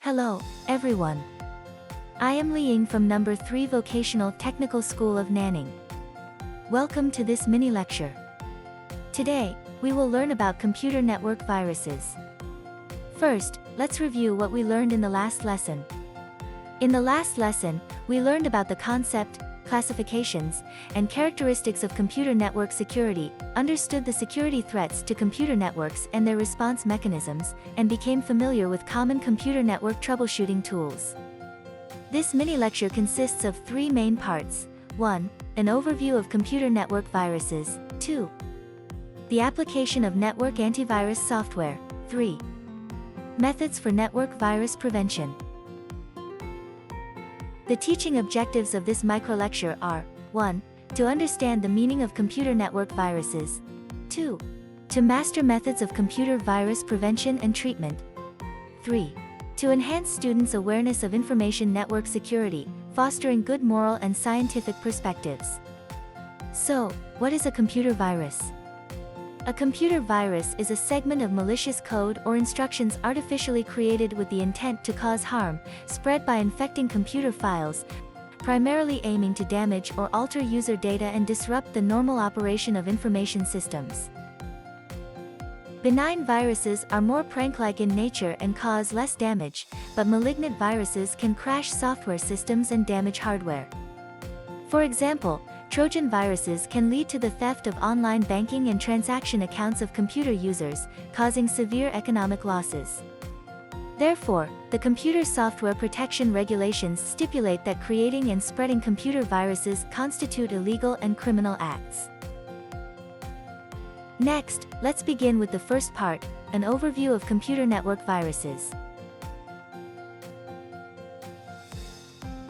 Hello, everyone. I am Li Ying from number 3 Vocational Technical School of Nanning. Welcome to this mini lecture. Today, we will learn about computer network viruses. First, let's review what we learned in the last lesson. In the last lesson, we learned about the concept, classifications, and characteristics of computer network security, understood the security threats to computer networks and their response mechanisms, and became familiar with common computer network troubleshooting tools. This mini-lecture consists of 3 main parts. 1. An overview of computer network viruses. 2. The application of network antivirus software. 3. Methods for network virus prevention. The teaching objectives of this micro-lecture are: 1. To understand the meaning of computer network viruses. 2. To master methods of computer virus prevention and treatment. 3. To enhance students' awareness of information network security, fostering good moral and scientific perspectives. So, what is a computer virus? A computer virus is a segment of malicious code or instructions artificially created with the intent to cause harm, spread by infecting computer files, primarily aiming to damage or alter user data and disrupt the normal operation of information systems. Benign viruses are more prank-like in nature and cause less damage, but malignant viruses can crash software systems and damage hardware. For example, Trojan viruses can lead to the theft of online banking and transaction accounts of computer users, causing severe economic losses. Therefore, the Computer Software Protection Regulations stipulate that creating and spreading computer viruses constitute illegal and criminal acts. Next, let's begin with the first part, an overview of computer network viruses.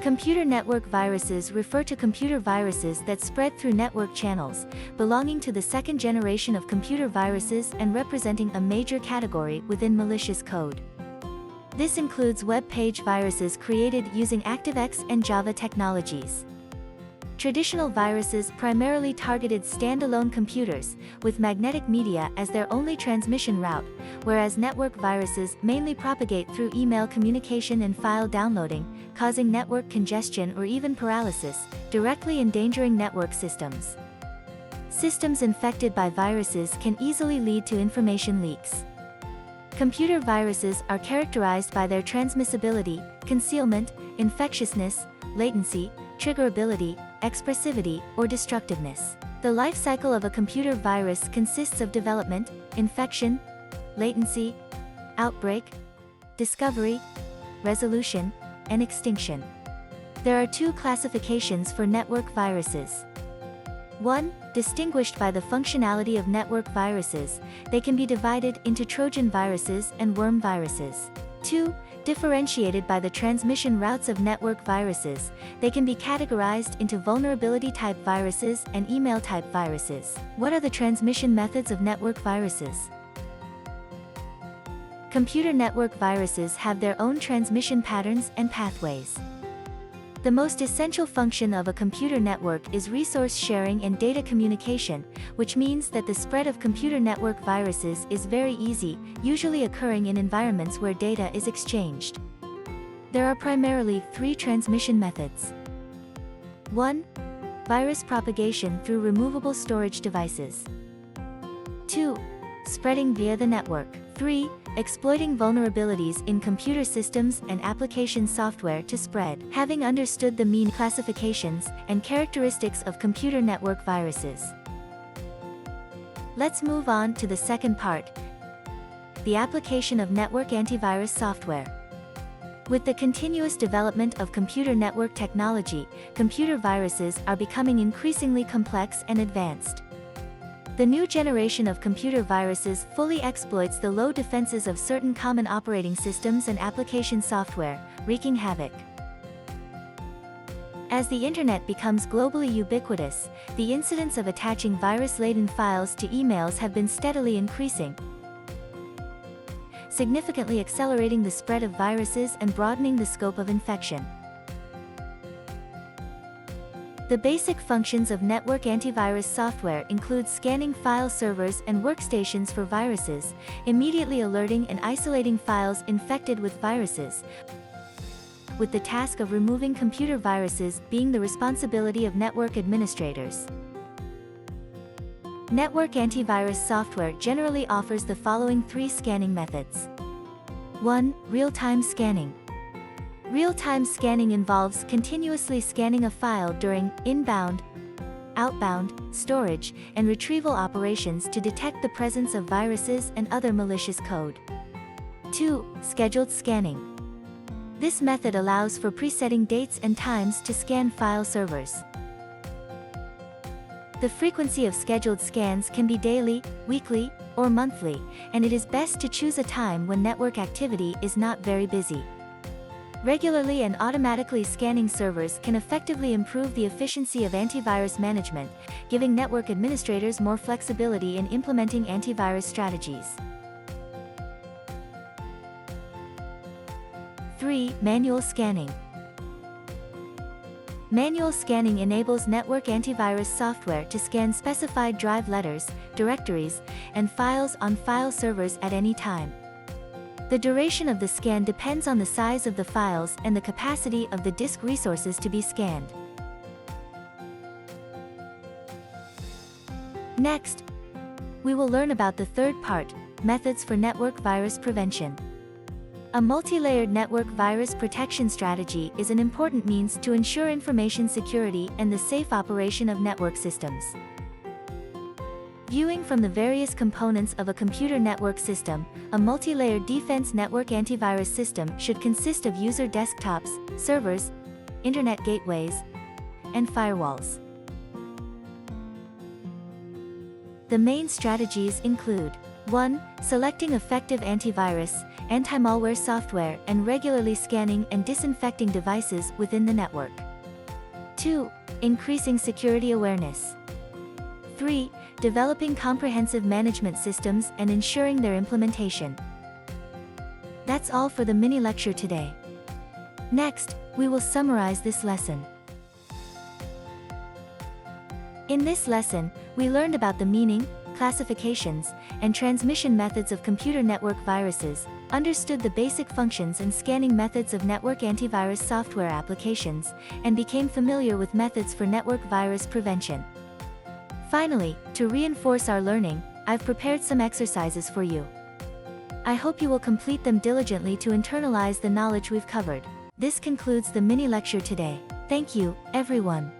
Computer network viruses refer to computer viruses that spread through network channels, belonging to the second generation of computer viruses and representing a major category within malicious code. This includes web page viruses created using ActiveX and Java technologies. Traditional viruses primarily targeted standalone computers, with magnetic media as their only transmission route, whereas network viruses mainly propagate through email communication and file downloading, causing network congestion or even paralysis, directly endangering network systems. Systems infected by viruses can easily lead to information leaks. Computer viruses are characterized by their transmissibility, concealment, infectiousness, latency, triggerability, expressivity, or destructiveness. The life cycle of a computer virus consists of development, infection, latency, outbreak, discovery, resolution, and extinction. There are 2 classifications for network viruses. 1. Distinguished by the functionality of network viruses, they can be divided into Trojan viruses and worm viruses. 2. Differentiated by the transmission routes of network viruses, they can be categorized into vulnerability-type viruses and email-type viruses. What are the transmission methods of network viruses? Computer network viruses have their own transmission patterns and pathways. The most essential function of a computer network is resource sharing and data communication, which means that the spread of computer network viruses is very easy, usually occurring in environments where data is exchanged. There are primarily 3 transmission methods. 1. Virus propagation through removable storage devices. 2. Spreading via the network. 3. Exploiting vulnerabilities in computer systems and application software to spread. Having understood the mean classifications and characteristics of computer network viruses, let's move on to the second part, the application of network antivirus software. With the continuous development of computer network technology, computer viruses are becoming increasingly complex and advanced. The new generation of computer viruses fully exploits the low defenses of certain common operating systems and application software, wreaking havoc. As the internet becomes globally ubiquitous, the incidence of attaching virus-laden files to emails have been steadily increasing, significantly accelerating the spread of viruses and broadening the scope of infection. The basic functions of network antivirus software include scanning file servers and workstations for viruses, immediately alerting and isolating files infected with viruses, with the task of removing computer viruses being the responsibility of network administrators. Network antivirus software generally offers the following 3 scanning methods. 1. Real-time scanning. Real-time scanning involves continuously scanning a file during inbound, outbound, storage, and retrieval operations to detect the presence of viruses and other malicious code. 2. Scheduled scanning. This method allows for presetting dates and times to scan file servers. The frequency of scheduled scans can be daily, weekly, or monthly, and it is best to choose a time when network activity is not very busy. Regularly and automatically scanning servers can effectively improve the efficiency of antivirus management, giving network administrators more flexibility in implementing antivirus strategies. 3. Manual scanning. Manual scanning enables network antivirus software to scan specified drive letters, directories, and files on file servers at any time. The duration of the scan depends on the size of the files and the capacity of the disk resources to be scanned. Next, we will learn about the third part, methods for network virus prevention. A multi-layered network virus protection strategy is an important means to ensure information security and the safe operation of network systems. Viewing from the various components of a computer network system, a multi-layered defense network antivirus system should consist of user desktops, servers, internet gateways, and firewalls. The main strategies include 1. Selecting effective antivirus, anti-malware software, and regularly scanning and disinfecting devices within the network. 2. Increasing security awareness. 3. Developing comprehensive management systems and ensuring their implementation. That's all for the mini lecture today. Next, we will summarize this lesson. In this lesson, we learned about the meaning, classifications, and transmission methods of computer network viruses, understood the basic functions and scanning methods of network antivirus software applications, and became familiar with methods for network virus prevention. Finally, to reinforce our learning, I've prepared some exercises for you. I hope you will complete them diligently to internalize the knowledge we've covered. This concludes the mini lecture today. Thank you, everyone.